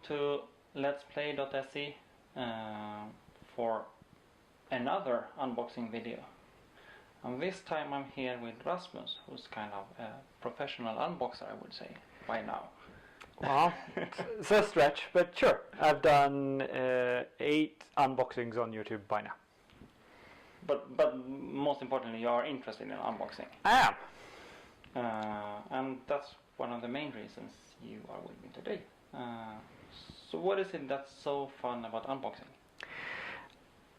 to Let's Play.se for another unboxing video. And this time I'm here with Rasmus, who's kind of a professional unboxer, I would say, by now. Well, it's a stretch, but sure. I've done 8 unboxings on YouTube by now. But most importantly, you are interested in unboxing. I am. And that's one of the main reasons you are with me today. So what is it that's so fun about unboxing?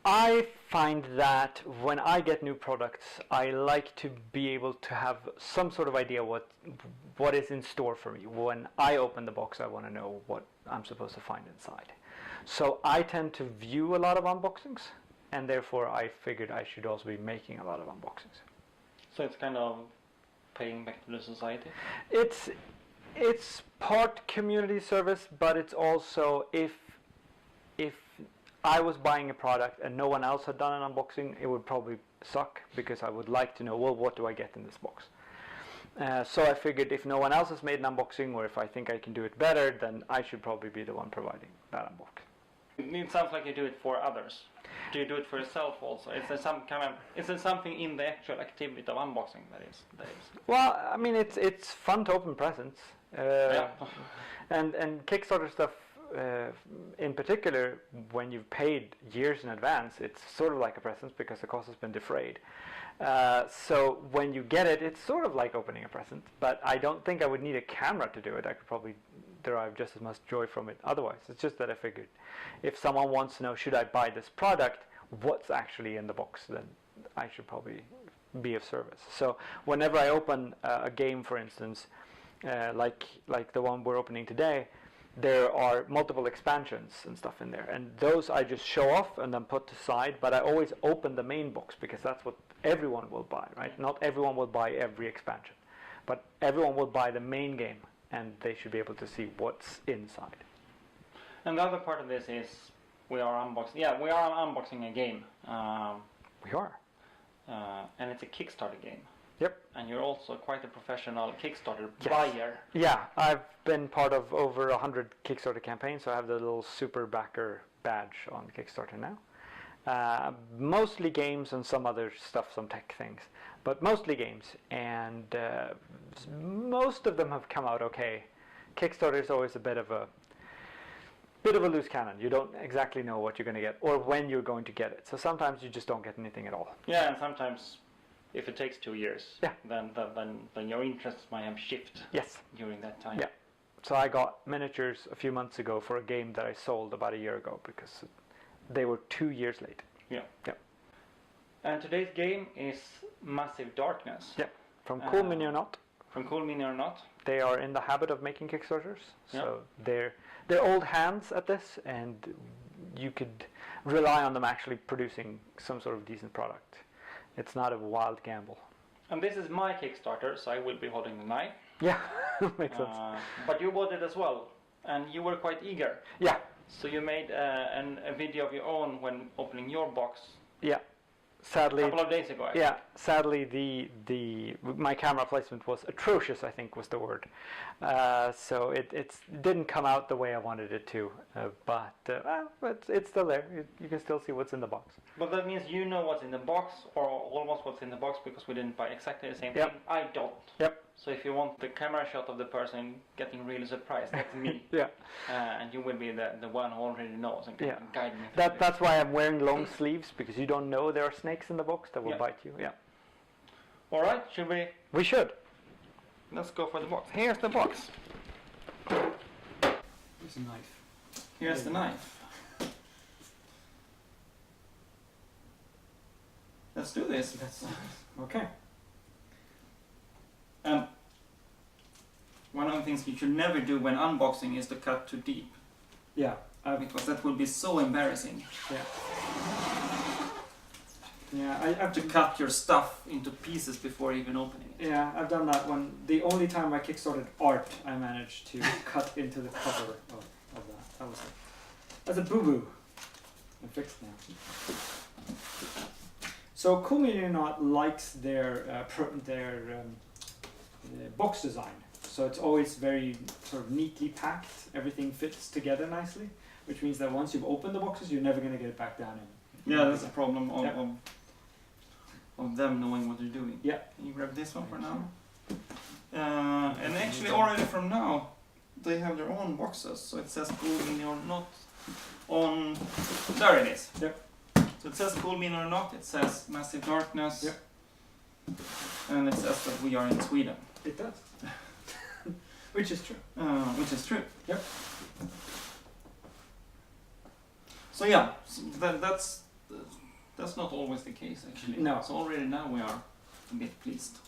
I find that when I get new products, I like to be able to have some sort of idea what is in store for me. When I open the box, I want to know what I'm supposed to find inside. So I tend to view a lot of unboxings, and therefore I figured I should also be making a lot of unboxings. So it's kind of paying back to the society? It's part community service, but it's also if I was buying a product and no one else had done an unboxing, it would probably suck, because I would like to know, well, what do I get in this box? So I figured if no one else has made an unboxing, or if I think I can do it better, then I should probably be the one providing that unboxing. It sounds like you do it for others. Do you do it for yourself also? Is there something in the actual activity of unboxing that is? Well, I mean, it's fun to open presents, Yeah. and Kickstarter stuff. In particular, when you've paid years in advance, it's sort of like a present because the cost has been defrayed. So when you get it, it's sort of like opening a present, but I don't think I would need a camera to do it. I could probably derive just as much joy from it otherwise. It's just that I figured if someone wants to know, should I buy this product, what's actually in the box, then I should probably be of service. So whenever I open a game, for instance, like the one we're opening today, there are multiple expansions and stuff in there, and those I just show off and then put aside, but I always open the main box because that's what everyone will buy, right? Not everyone will buy every expansion, but everyone will buy the main game, and they should be able to see what's inside. And the other part of this is we are unboxing a game. We are. And it's a Kickstarter game. Yep. And you're also quite a professional Kickstarter buyer. Yeah, I've been part of over 100 Kickstarter campaigns, so I have the little super backer badge on Kickstarter now. Mostly games and some other stuff, some tech things, but mostly games, and most of them have come out okay. Kickstarter is always a bit of a loose cannon. You don't exactly know what you're going to get or when you're going to get it. So sometimes you just don't get anything at all. Yeah, and sometimes if it takes 2 years, yeah, then your interests might have shifted. Yes. During that time. Yeah. So I got miniatures a few months ago for a game that I sold about a year ago because they were 2 years late. Yeah. Yeah. And today's game is Massive Darkness. Yeah. From Cool Mini or Not. From Cool Mini or Not. They are in the habit of making Kickstarters, so they're old hands at this, and you could rely on them actually producing some sort of decent product. It's not a wild gamble. And this is my Kickstarter, so I will be holding the knife. Yeah, makes sense. But you bought it as well, and you were quite eager. Yeah. So you made a video of your own when opening your box. Yeah. Sadly, a couple of days ago. Actually. Yeah, sadly my camera placement was atrocious, I think was the word. So it didn't come out the way I wanted it to, but it's still there. You can still see what's in the box. But that means you know what's in the box, or almost what's in the box, because we didn't buy exactly the same thing. I don't. Yep. So if you want the camera shot of the person getting really surprised, that's me. Yeah. And you will be the one who already knows and can guide me. That's why I'm wearing long sleeves, because you don't know there are snakes in the box that will bite you. Yeah. All right, should we? We should. Let's go for the box. Here's the box. Here's a knife. Here's the knife. Let's do this. Okay. One of the things you should never do when unboxing is to cut too deep. Yeah. Because that will be so embarrassing. Yeah. Yeah, I have to cut your stuff into pieces before even opening it. Yeah, I've done that one. The only time I kickstarted art, I managed to cut into the cover of that. That's a boo-boo. I'm fixed now. So Cool Mini or Not likes their box design. So it's always very sort of neatly packed. Everything fits together nicely, which means that once you've opened the boxes, you're never going to get it back down. Yeah, that's a problem of them knowing what they're doing. Yeah. Can you grab this one for now? And actually already from now, they have their own boxes. So it says cool mean or not on... There it is. Yep. So it says cool mean or not, it says massive darkness. Yep. And it says that we are in Sweden. It does. Which is true. Which is true. Yep. So yeah, so that's not always the case actually. No. So already now we are a bit pleased.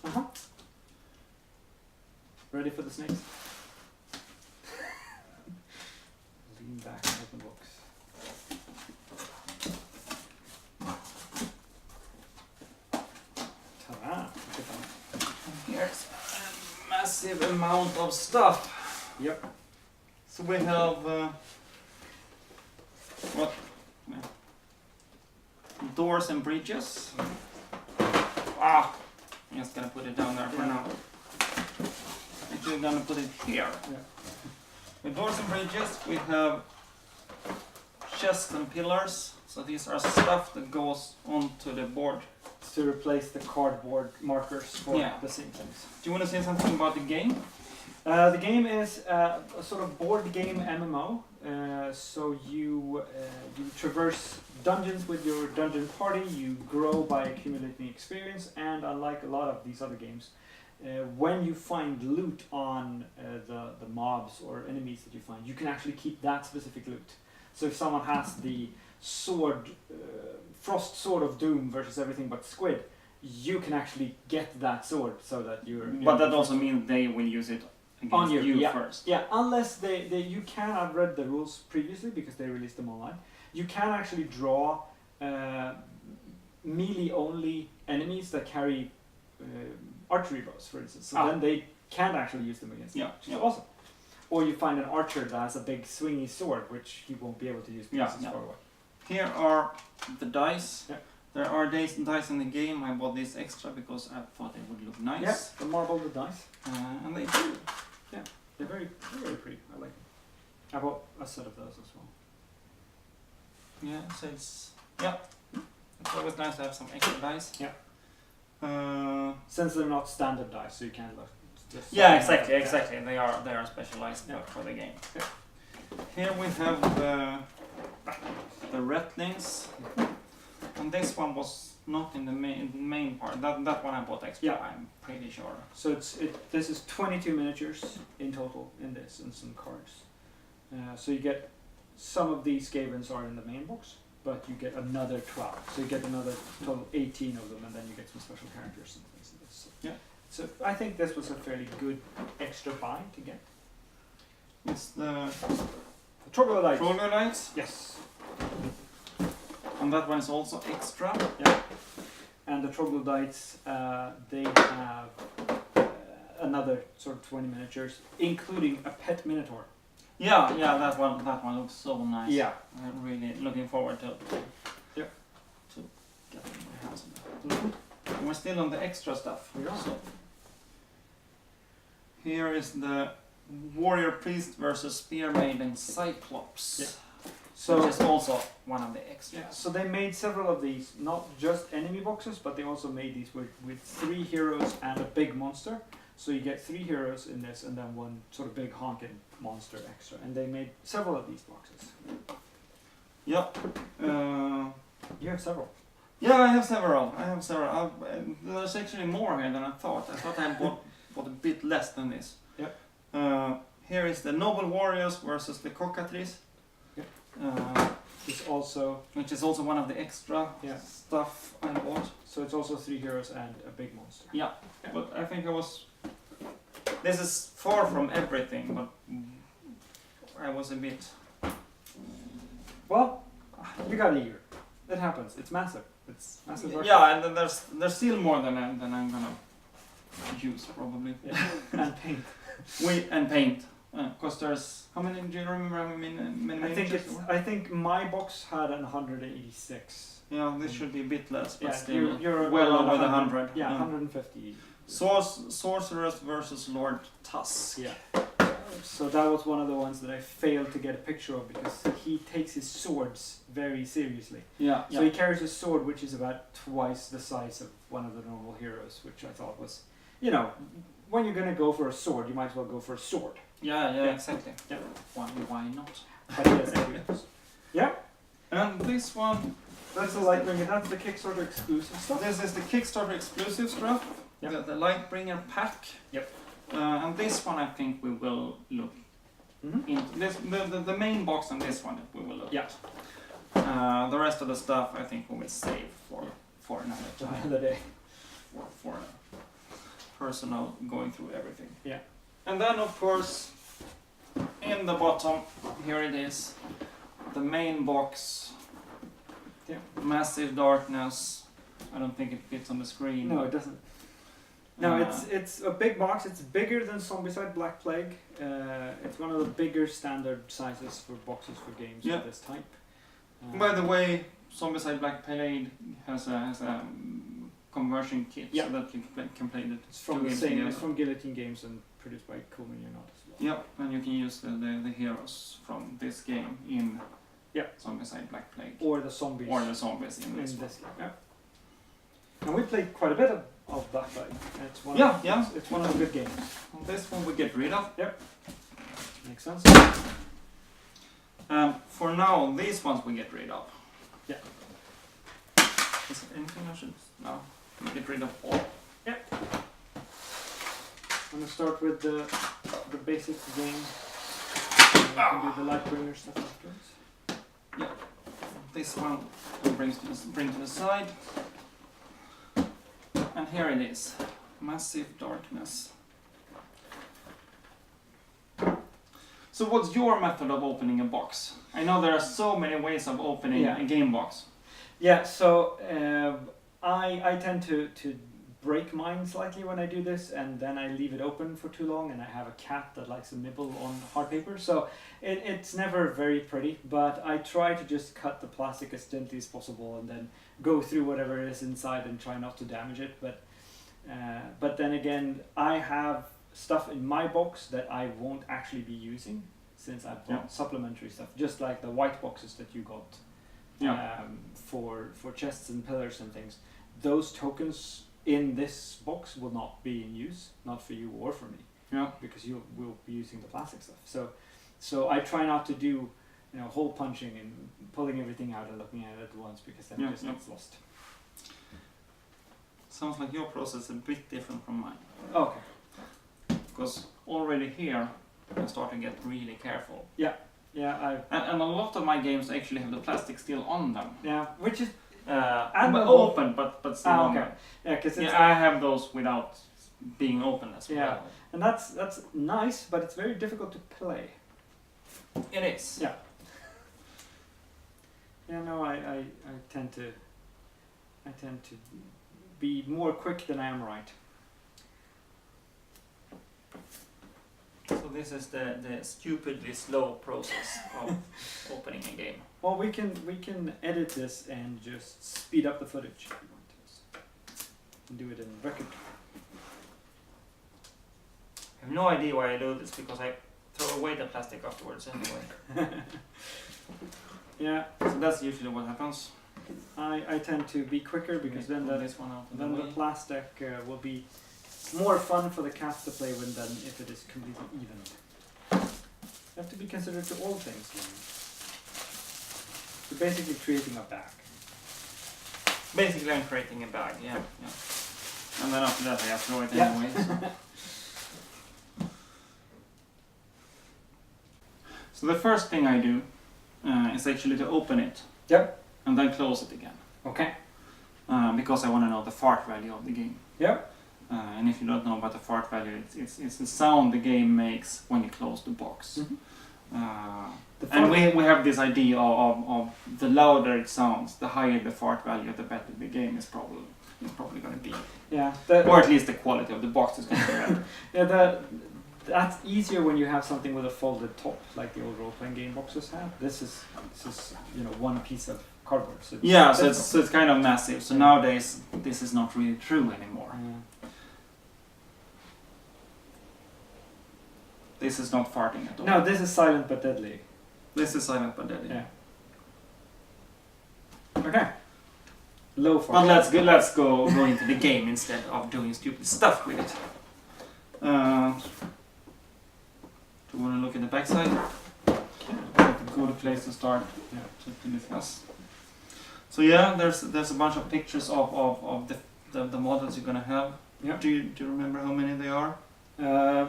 Ready for the snakes? Lean back and open box. Ta-da! Look at that. Here's a massive amount of stuff. Yep. So we have what? Doors and bridges. I'm just gonna put it down there for now. Actually, I'm gonna put it here. Yeah. With doors and bridges, we have chests and pillars. So these are stuff that goes onto the board. To replace the cardboard markers for the same things. Do you want to say something about the game? The game is a sort of board game MMO. So you traverse dungeons with your dungeon party. You grow by accumulating experience, and unlike a lot of these other games, when you find loot on the mobs or enemies that you find, you can actually keep that specific loot. So if someone has the sword, frost sword of doom versus everything but squid, you can actually get that sword so that you're... But that also means they will use it against you first. Yeah, unless you can have read the rules previously because they released them online. You can actually draw melee only enemies that carry archery bows, for instance. So then they can actually use them against you, which is awesome. Or you find an archer that has a big swingy sword, which he won't be able to use because it's far away. Here are the dice. Yeah. There are dice in the game. I bought this extra because I thought it would look nice. Yeah, the marble dice. And they do. Yeah, they're very pretty. I like them. I bought a set of those as well. Yeah, so it's always nice to have some extra dice. Yeah. Since they're not standard dice, so you can't look. Exactly. They are specialized for the game. Yeah. Here we have the rattlings, and this one was not in the main part. That one I bought extra. Yeah. I'm pretty sure. So this is 22 miniatures in total in this, and some cards. So you get some of these Skavens are in the main box, but you get another 12. So you get another total 18 of them, and then you get some special characters and things like this. So, so I think this was a fairly good extra buy to get. It's the troglodytes. Troglodytes. Yes. And that one is also extra. Yeah. And the troglodytes, they have another sort of 20 miniatures, including a pet minotaur. Yeah, that one looks so nice. Yeah. I'm really looking forward to getting my hands on that. Mm-hmm. We're still on the extra stuff. We are. So here is the warrior priest versus spear maiden Cyclops. Yeah. So which is also one of the extras. Yeah, so they made several of these, not just enemy boxes, but they also made these with 3 heroes and a big monster. So you get 3 heroes in this, and then one sort of big honking monster extra. And they made several of these boxes. Yep. You have several. Yeah, I have several. There's actually more here than I thought. I thought I bought a bit less than this. Yep. Here is the noble warriors versus the cockatrice. Which is also one of the extra stuff I bought. So it's also 3 heroes and a big monster. Yeah. But I think this is far from everything, but I was a bit... Well, you got a year. It happens. It's massive. It's massive. Yeah, and then there's still more than I'm gonna use probably. Yeah. And paint. And paint. Because there's how many? Do you remember how many? I think my box had 186. Yeah, this should be a bit less, but still you're well over the 100. 100. Yeah, 150. Sorcerers versus Lord Tusk. Yeah. So that was one of the ones that I failed to get a picture of because he takes his swords very seriously. Yeah. So he carries a sword which is about twice the size of one of the normal heroes, which I thought was, you know, when you're gonna go for a sword, you might as well go for a sword. Yeah, exactly. Yeah. Why not? But he has everything. Yeah. And this one, That's the Lightbringer. That's the Kickstarter exclusive stuff. this is the Kickstarter exclusive stuff. Yep. The Lightbringer pack. Yep. And this one I think we will look into. The main box and this one we will look at. The rest of the stuff I think we will save for another time. Another day. For personal going through everything. Yeah. And then of course in the bottom here it is. The main box. Yeah. Massive Darkness. I don't think it fits on the screen. No, it doesn't. No, it's a big box. It's bigger than Zombicide Black Plague. It's one of the bigger standard sizes for boxes for games of this type. By the way, Zombicide Black Plague has a conversion kit so that you can play it. It's from the same. It's from Guillotine Games and produced by Coleman Not as well. Yep, and you can use the heroes from this game in Zombicide Black Plague. Or the zombies. Or the zombies in this game. Yeah. And we played quite a bit of Black Plague. It's one it's one of the good games. And this one we get rid of. Yep. Makes sense. For now, these ones we get rid of. Yeah. Is there anything I should? No. We get rid of all. Yep. I'm gonna start with the basic game. We can do the Lightbringer stuff afterwards. Yeah. This one we bring to the side. And here it is. Massive Darkness. So what's your method of opening a box? I know there are so many ways of opening a game box. Yeah, so I tend to break mine slightly when I do this, and then I leave it open for too long, and I have a cat that likes to nibble on hard paper, so it's never very pretty, but I try to just cut the plastic as gently as possible and then go through whatever is inside and try not to damage it. But then again, I have stuff in my box that I won't actually be using, since I've bought supplementary stuff, just like the white boxes that you got for chests and pillars and things. Those tokens in this box will not be in use, not for you or for me, because you will be using the plastic stuff. So I try not to do hole punching and pulling everything out and looking at it at once, because then it just gets lost. Sounds like your process is a bit different from mine. Okay. Because already here I start to get really careful. Yeah. And a lot of my games actually have the plastic still on them. Yeah, which is open, but still on them. Yeah, because I have those without being open as well. Yeah, and that's nice, but it's very difficult to play. It is. Yeah. Yeah, no, I tend to be more quick than I am right. So this is the stupidly slow process of opening a game. Well, we can edit this and just speed up the footage if you want to. And do it in record. I have no idea why I do this, because I throw away the plastic afterwards anyway. Yeah. So that's usually what happens. I tend to be quicker, because then this one out then the plastic will be more fun for the cats to play with than if it is completely even. You have to be considerate to all things. You're basically creating a bag. Basically I'm creating a bag, yeah. And then after that I have to throw it anyway. So the first thing I do is actually to open it. Yep. And then close it again. Okay. Because I want to know the fart value of the game. Yep. And if you don't know about the fart value, it's the sound the game makes when you close the box. Mm-hmm. And we have this idea of the louder it sounds, the higher the fart value, the better the game is probably going to be. Yeah. Or at least the quality of the box is going to be better. Yeah, that's easier when you have something with a folded top, like the old role-playing game boxes have. This is one piece of cardboard. So it's kind of massive. So nowadays this is not really true anymore. this is not farting at all. No, this is silent but deadly. This is silent but deadly. Yeah. Okay. Low fart. But let's go into the game instead of doing stupid stuff with it. Do you want to look at the backside? A good place to start to discuss. So yeah, there's a bunch of pictures of the models you're gonna have. Yeah. Do you remember how many they are?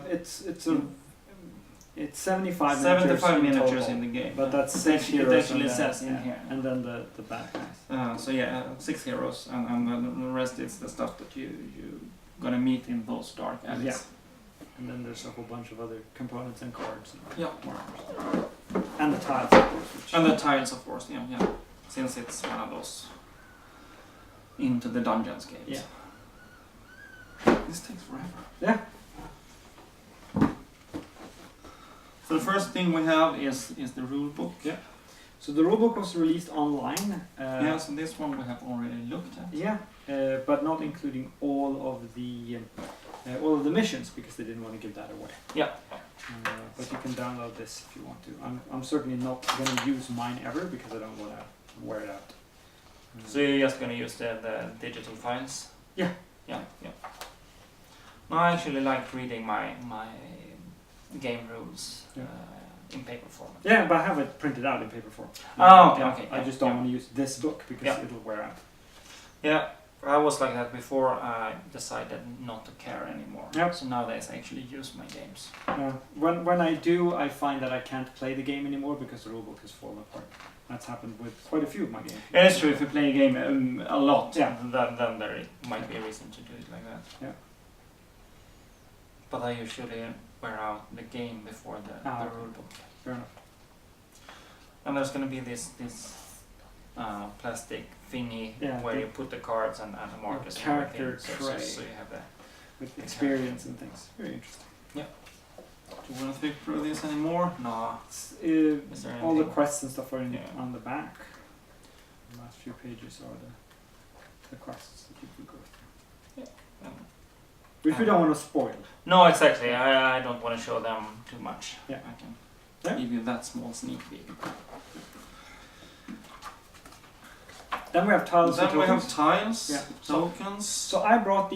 It's 75 miniatures in the game. But that's it 6 heroes. It actually says in here. And then the back guys. So yeah, 6 heroes, and the rest is the stuff that you gonna meet in those dark alleys. Yeah. And then there's a whole bunch of other components and cards. And markers. And the tiles, of course. And the tiles, of course. Yeah. Since it's one of those into the dungeons games. Yeah. This takes forever. Yeah. So the first thing we have is the rule book. Yeah. So the rulebook was released online. So this one we have already looked at. Yeah, but not including all of the missions because they didn't want to give that away. Yeah. But you can download this if you want to. I'm certainly not going to use mine ever because I don't want to wear it out. So you're just going to use the digital files? Yeah. Yeah. No, I actually like reading my game rules in paper format. Yeah, but I have it printed out in paper form. Oh, okay. I just don't want to use this book because it'll wear out. Yeah, I was like that before I decided not to care anymore. Yep. So nowadays I actually use my games. When I do, I find that I can't play the game anymore because the rulebook has fallen apart. That's happened with quite a few of my games. It is true, if you play a game a lot, then there might be a reason to do it like that. Yeah. But I usually wear out the game before the rulebook. Fair enough. And there's going to be this plastic thingy where you put the cards and the markers and character everything. tray. So you have with experience and things. Very interesting. Yeah. Do you want to think through this anymore? No. All the quests and stuff are on the back. The last few pages are the quests that you can go through. Yeah. Which we don't want to spoil. No, exactly. I don't want to show them too much. Yeah. I can give you that small sneak peek. Then we have tiles. Then we have tiles, tokens. So I bought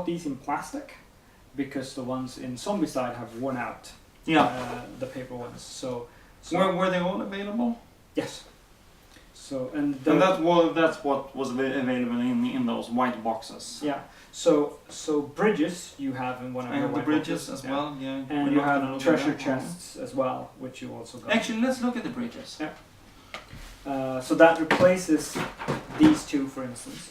these in plastic because the ones in Zombicide have worn out. Yeah. The paper ones. So were they all available? Yes. So and that's what was available in those white boxes. Yeah. So bridges you have in one of your the white bridges boxes, as well. Yeah. And you have treasure chests as well, which you also got. Actually, let's look at the bridges. Yeah. So that replaces these two, for instance.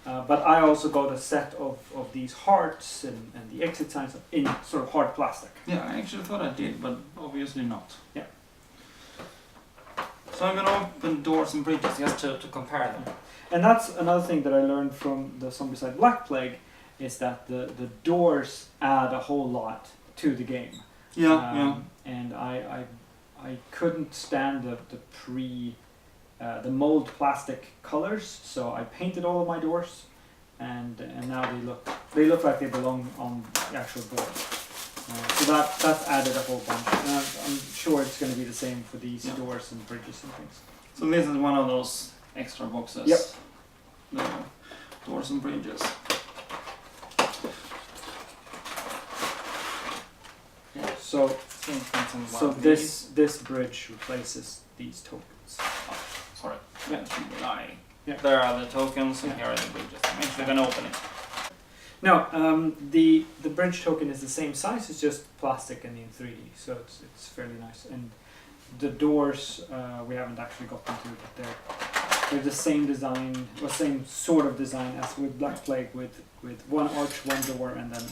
But I also got a set of these hearts and the exit signs in sort of hard plastic. Yeah, I actually thought I did, but obviously not. Yeah. So I'm going to open doors and bridges just to compare them. And that's another thing that I learned from the Zombicide Black Plague, is that the doors add a whole lot to the game. Yeah, And I couldn't stand the mold plastic colors, so I painted all of my doors, and now they look like they belong on the actual door. So that's added a whole bunch. I'm sure it's going to be the same for these doors and bridges and things. So this is one of those extra boxes. Yep. The doors and bridges. Yeah. So this bridge replaces these tokens. Oh, sorry. Yeah. There are the tokens and here are the bridges. I'm actually going to open it. No, the bridge token is the same size. It's just plastic and in 3D, so it's fairly nice. And the doors we haven't actually gotten to, but they're the same design, or same sort of design as with Black Plague, with one arch, one door, and then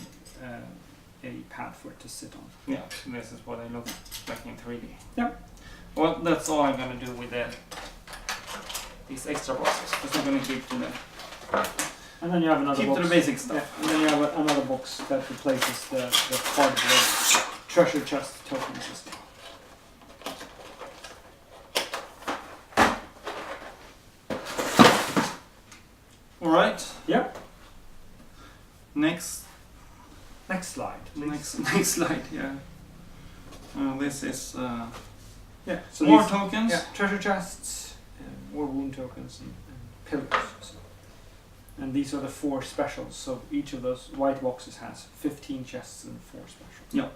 a pad for it to sit on. Yeah, this is what they look like in 3D. Yep. Well, that's all I'm going to do with these extra boxes, because I'm going to keep to the... And then you have another box. Keep to the basic stuff. Yeah, and then you have another box that replaces the cardboard treasure chest token system. Alright. Yep. Next slide, please. Next slide, yeah. This is So more these- tokens. Yeah, treasure chests, more wound tokens, and pillars. So. And these are the 4 specials. So each of those white boxes has 15 chests and 4 specials. Yeah.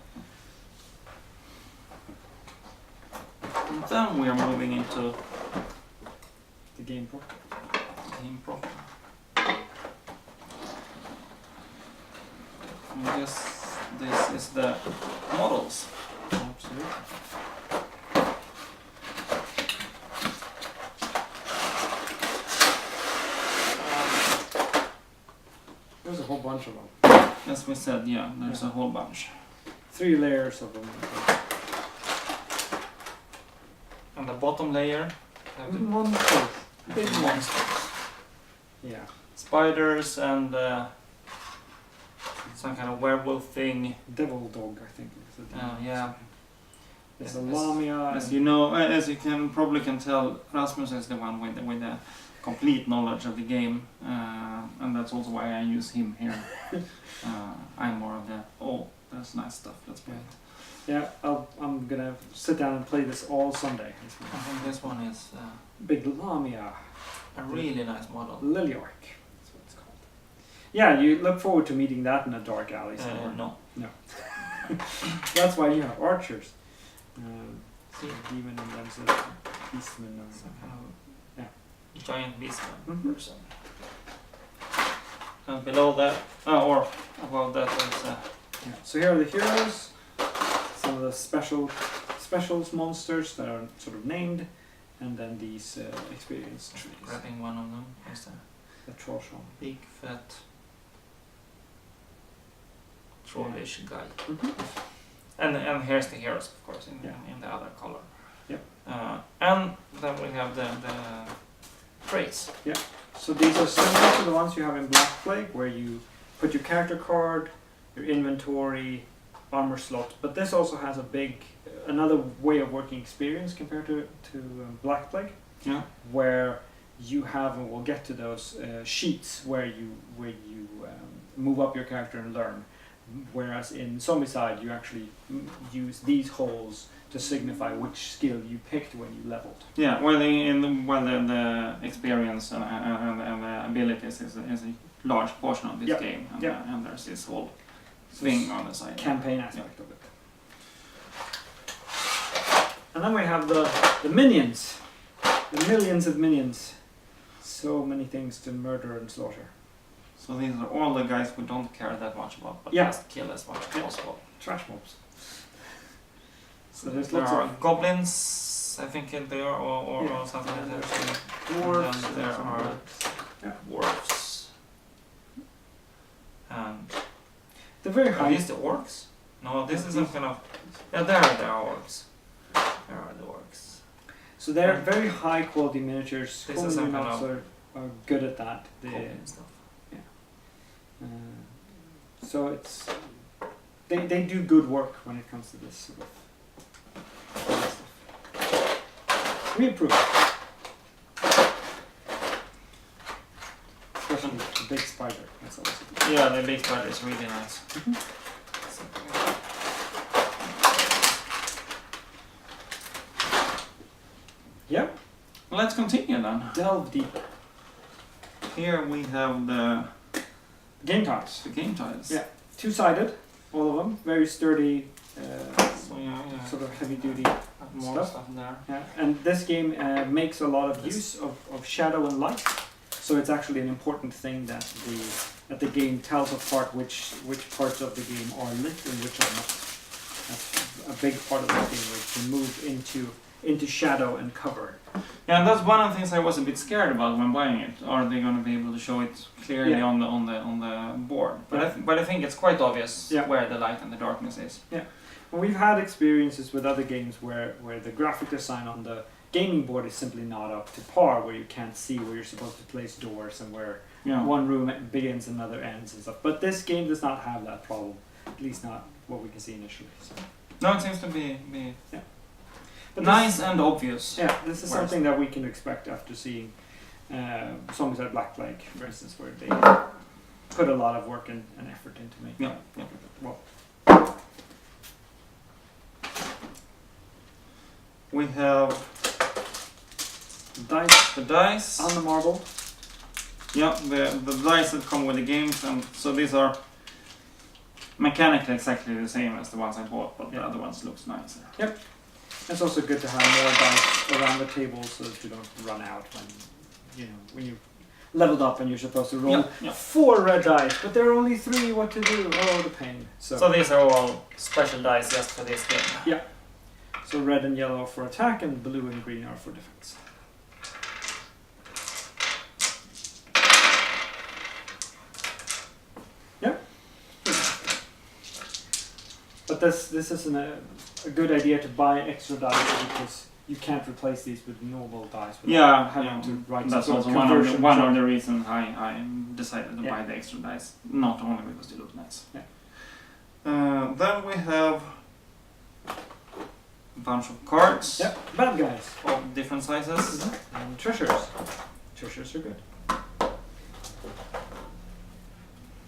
And then we are moving into The game proper. game proper. And this is the models. Absolutely. There's a whole bunch of them. As we said, yeah, there's Yeah. a whole bunch. 3 layers of them. And the bottom layer have the Monsters. big monsters. Yeah. Spiders and some kind of werewolf thing. Devil dog, I think. Is the Oh, yeah. There's a lamia. As you know, as you can tell, Rasmus is the one with the complete knowledge of the game, and that's also why I use him here. I'm more of the that's nice stuff. Let's play it. Yeah, I'm gonna sit down and play this all Sunday. I think this one is Big lamia. a really nice model. Lilyark. That's what it's called. Yeah, you look forward to meeting that in a dark alley somewhere. No. That's why you have archers. See, Demon and then beastman. some kind of Yeah. giant beastman Mhm. person. And below that, or above that, is Yeah. So here are the heroes. Some of the specials monsters that are sort of named, and then these experience trees. grabbing one of them. Is The Trollshawn. big fat trollish guy. Mm-hmm. And here's the heroes, of course, in the other color. Yep. And then we have the traits. So these are similar to the ones you have in Black Plague, where you put your character card, your inventory, armor slot. But this also has another way of working experience compared to Black Plague. Yeah. Where you have, and we'll get to those sheets where you move up your character and learn. Whereas in Zombicide, you actually use these holes to signify which skill you picked when you leveled. Yeah, well, the experience and the abilities is a large portion of this Yep. game, and, Yep. and there's this whole thing on the side. Campaign aspect of it. And then we have the minions. The millions of minions. So many things to murder and slaughter. So these are all the guys we don't care that much about, but Yeah. just kill as much as Yeah. possible. Trash mobs. So there's There lots are of goblins, I think they are, or Yeah. something like that. dwarves. And then there some are orcs. dwarves. And They're very are high. these the orcs? No, this is some kind of. Yeah, there are orcs. There are the orcs. So they're very high quality miniatures. This is some kind Coleman of are good at that. Goblin stuff. So it's they do good work when it comes to this sort of stuff. We approve. Especially the big spider. That's also good. Yeah, the big spider is really nice. Yeah. Let's continue then. Delve deeper. Here we have the Game tiles. game tiles. Yeah. Two-sided, all of them. Very sturdy, So yeah. sort of heavy-duty. More stuff. stuff there. Yeah. And this game makes a lot of use of shadow and light. So it's actually an important thing that the game tells apart which parts of the game are lit and which are not. That's a big part of the game, where you can move into shadow and cover. Yeah, and that's one of the things I was a bit scared about when buying it. Are they going to be able to show it clearly Yeah. on the board? But Yeah. but I think it's quite obvious Yeah. where the light and the darkness is. And we've had experiences with other games where the graphic design on the gaming board is simply not up to par, where you can't see where you're supposed to place doors and where Yeah. one room begins and another ends and stuff. But this game does not have that problem, at least not what we can see initially. So. No, it seems to be But nice and obvious. Yeah, this is Whereas- something that we can expect after seeing songs like Black Plague, for instance, where they put a lot of work and effort into making Yeah, it. yeah. Well, we have Dice the dice. on the marble. Yeah, the dice that come with the games, and so these are mechanically exactly the same as the ones I bought, but the other ones looks nicer. Yep. It's also good to have more dice around the table so that you don't run out when you leveled up and you're supposed to roll 4 red dice, but there are only 3. What to do? Oh, the pain. So these are all special dice just for this game. Yeah. So red and yellow are for attack, and blue and green are for defense. Yeah. But this isn't a good idea to buy extra dice because you can't replace these with normal dice without having to write that's some also sort of one of the reasons I decided to buy the extra dice, not only because they look nice. Yeah. Then we have a bunch of cards. Yeah, bad guys. Of different sizes. And treasures. Treasures are good.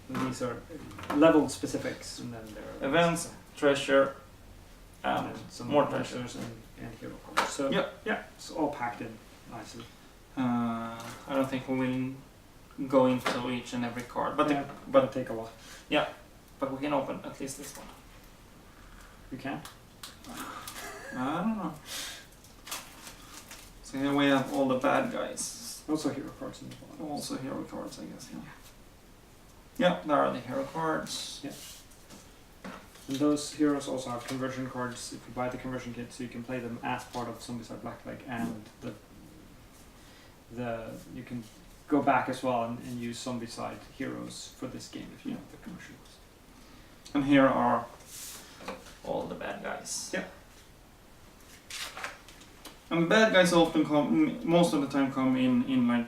And these are level specifics, and then there are Events, treasure, and some more treasures and hero cards. So yeah, it's all packed in nicely. I don't think we will go into each and every card, but it'll take a while. Yeah, but we can open at least this one. You can? I don't know. So here we have all the bad guys. Also hero cards in the bottom. Also hero cards, I guess. Yeah, there are the hero cards. Yeah. And those heroes also have conversion cards if you buy the conversion kit, so you can play them as part of Zombicide Black Flag, and you can go back as well and use Zombicide heroes for this game if you have the conversion cards. And here are all the bad guys. Yeah. And the bad guys often come, most of the time come in like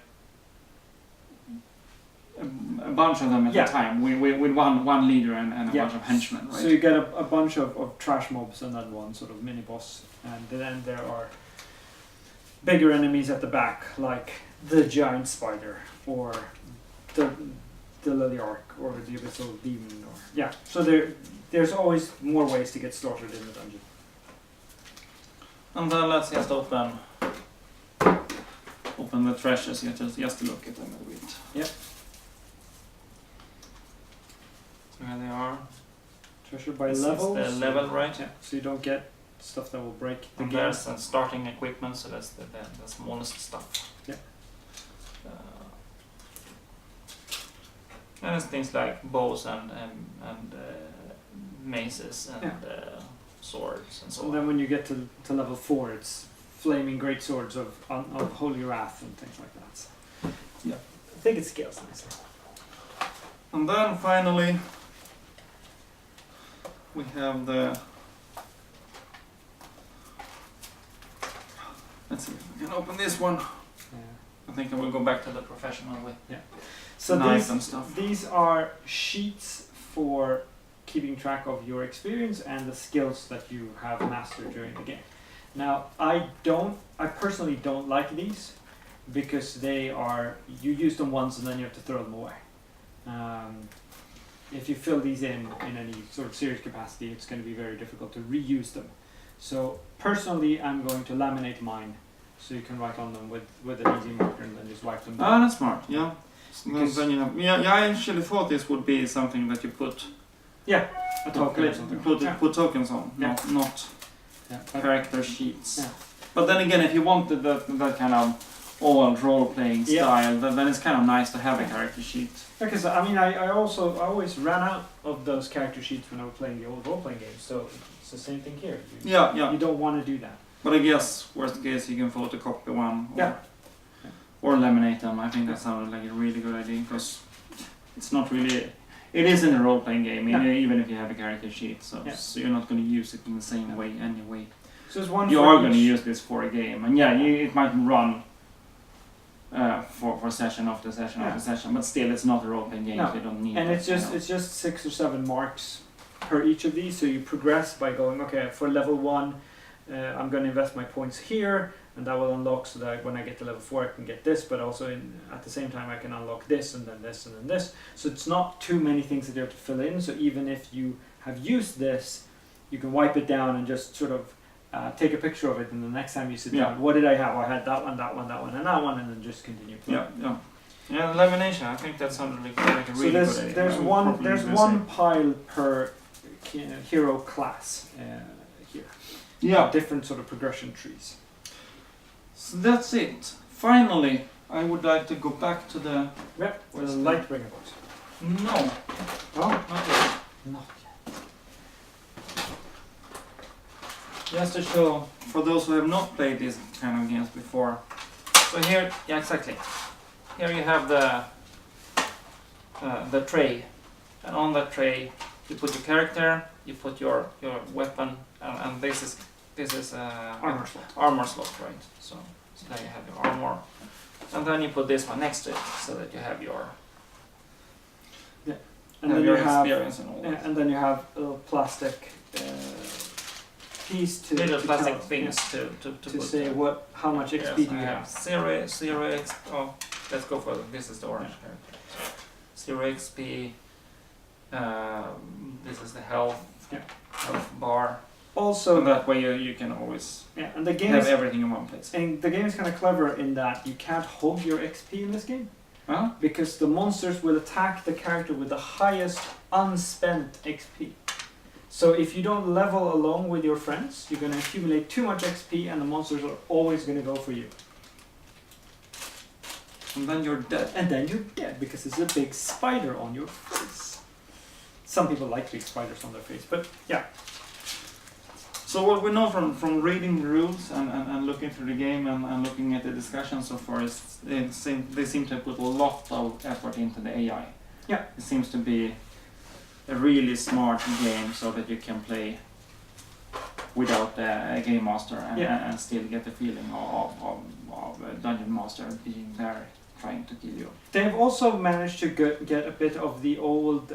a bunch of them at a time, with one leader and a bunch of henchmen, right? So you get a bunch of trash mobs and then one sort of mini boss, and then there are bigger enemies at the back, like the giant spider or the Liliarch or the abyssal demon, or so there's always more ways to get slaughtered in the dungeon. And then let's just open the treasures here, just to look at them a bit. Yep. So here they are. Treasure by This levels. is the level, right? Yeah. So you don't get stuff that will break the And game. there's starting equipment, so that's the smallest stuff. Yeah. And it's things like bows and maces and swords and so And on. then when you get to level 4, it's flaming great swords of holy wrath and things like that. So Yeah. I think it scales nicely. And then finally we have the, let's see if we can open this one. I think I will go back to the professional with So knives and stuff. these are sheets for keeping track of your experience and the skills that you have mastered during the game. Now, I personally don't like these because you use them once and then you have to throw them away. If you fill these in any sort of serious capacity, it's going to be very difficult to reuse them. So personally, I'm going to laminate mine so you can write on them with an easy marker and then just wipe them down. Ah, that's smart. Yeah. Then you have, I actually thought this would be something that you put. Yeah, a token or something. Put tokens on, not character sheets. Yeah. But then again, if you wanted that kind of old role-playing style, then it's kind of nice to have a character sheet. Because I always ran out of those character sheets when I was playing the old role-playing games. So it's the same thing here. You don't want to do that. But I guess worst case you can photocopy one or laminate them. I think that sounded like a really good idea because it's not really. It isn't a role-playing game, even if you have a character sheet. So you're not going to use it in the same way anyway. So there's one. You are going to use this for a game, and it might run for session after session after session, but still it's not a role-playing game. So you don't need. And it's just 6 or 7 marks per each of these. So you progress by going, okay, for level 1, I'm going to invest my points here, and that will unlock so that when I get to level 4 I can get this, but also at the same time I can unlock this and then this and then this. So it's not too many things that you have to fill in. So even if you have used this, you can wipe it down and just sort of take a picture of it, and the next time you sit Yeah. down, what did I have? I had that one, and that one, and then just continue playing. Yeah, lamination. I think that sounds like a really good idea. There's one pile per hero class here. Yeah. Different sort of progression trees. So that's it. Finally, I would like to go back to the... Yep, the Lightbringer box. No. Oh, Not yet. not yet. Just to show, for those who have not played these kind of games before. So here, yeah, exactly. Here you have the tray, and on that tray you put your character, you put your weapon, and this is armor slot, right? So there you have your armor, and then you put this one next to it, so that you have your And then you have experience and all that. and then you have a little plastic piece to Little plastic tell, things to put say how much XP do you have. 0 XP. Oh, let's go for this is the orange character. 0 XP. This is the health bar. Also, and that way you can always and the game have everything in one place. And the game is kind of clever in that you can't hold your XP in this game. Huh? Because the monsters will attack the character with the highest unspent XP. So if you don't level along with your friends, you're going to accumulate too much XP, and the monsters are always going to go for you. And then you're dead. And then you're dead because there's a big spider on your face. Some people like big spiders on their face, but yeah. So what we know from reading the rules and looking through the game and looking at the discussion so far is they seem to put a lot of effort into the AI. Yeah. It seems to be a really smart game so that you can play without a game master and still get the feeling of a dungeon master being there trying to kill you. They've also managed to get a bit of the old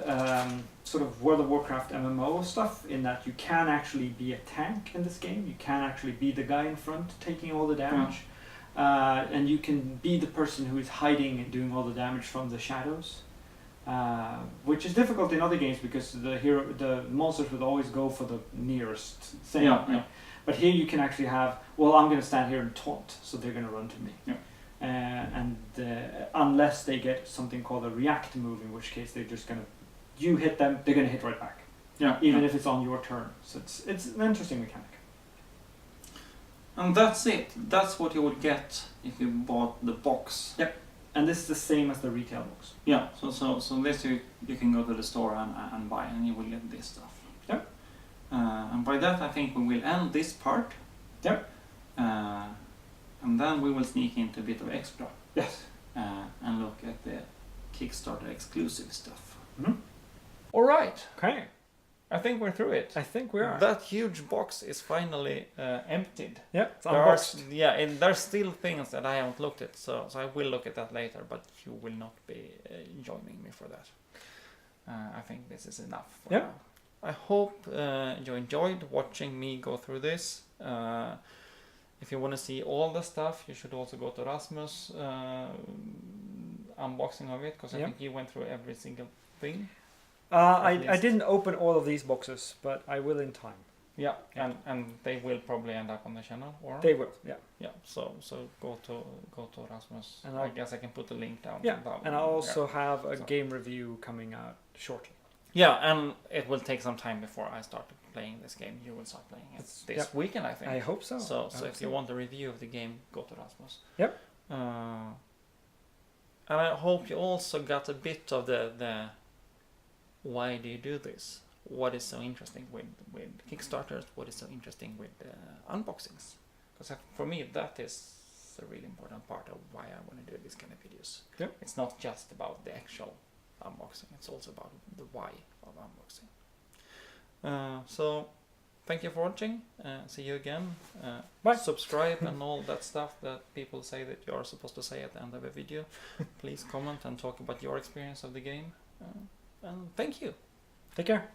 sort of World of Warcraft MMO stuff, in that you can actually be a tank in this game. You can actually be the guy in front taking all the damage. And you can be the person who is hiding and doing all the damage from the shadows. Which is difficult in other games because the monsters would always go for the nearest thing. Yeah. But here you can actually have, well, I'm going to stand here and taunt, so they're going to run to me. Unless they get something called a react move, in which case they're just going to, you hit them, they're going to hit right back. Even if it's on your turn. So it's an interesting mechanic. And that's it. That's what you would get if you bought the box. Yep. And this is the same as the retail box. Yeah. So this you can go to the store and buy, and you will get this stuff. Yep. And by that I think we will end this part. Yep. And then we will sneak into a bit of extra. Yes. And look at the Kickstarter exclusive stuff. Mm-hmm. All right. Okay. I think we're through it. I think we are. That huge box is finally emptied. Yeah, it's unboxed. And there's still things that I haven't looked at, so I will look at that later, but you will not be joining me for that. I think this is enough for now. I hope you enjoyed watching me go through this. If you want to see all the stuff, you should also go to Rasmus' unboxing of it, because I think you went through every single thing. I didn't open all of these boxes, but I will in time. Yeah, and they will probably end up on the channel, or they will. Yeah. So go to Rasmus, and I guess I can put the link down. Yeah, and I also have a game review coming out shortly. Yeah, and it will take some time before I start playing this game. You will start playing it this weekend, I think. I hope so. So if you want a review of the game, go to Rasmus. Yep. And I hope you also got a bit of the why do you do this? What is so interesting with Kickstarters? What is so interesting with unboxings? Because for me, that is a really important part of why I want to do these kind of videos. Yep. It's not just about the actual unboxing, it's also about the why of unboxing. So thank you for watching. See you again. Bye. Subscribe and all that stuff that people say that you are supposed to say at the end of a video. Please comment and talk about your experience of the game. And thank you. Take care.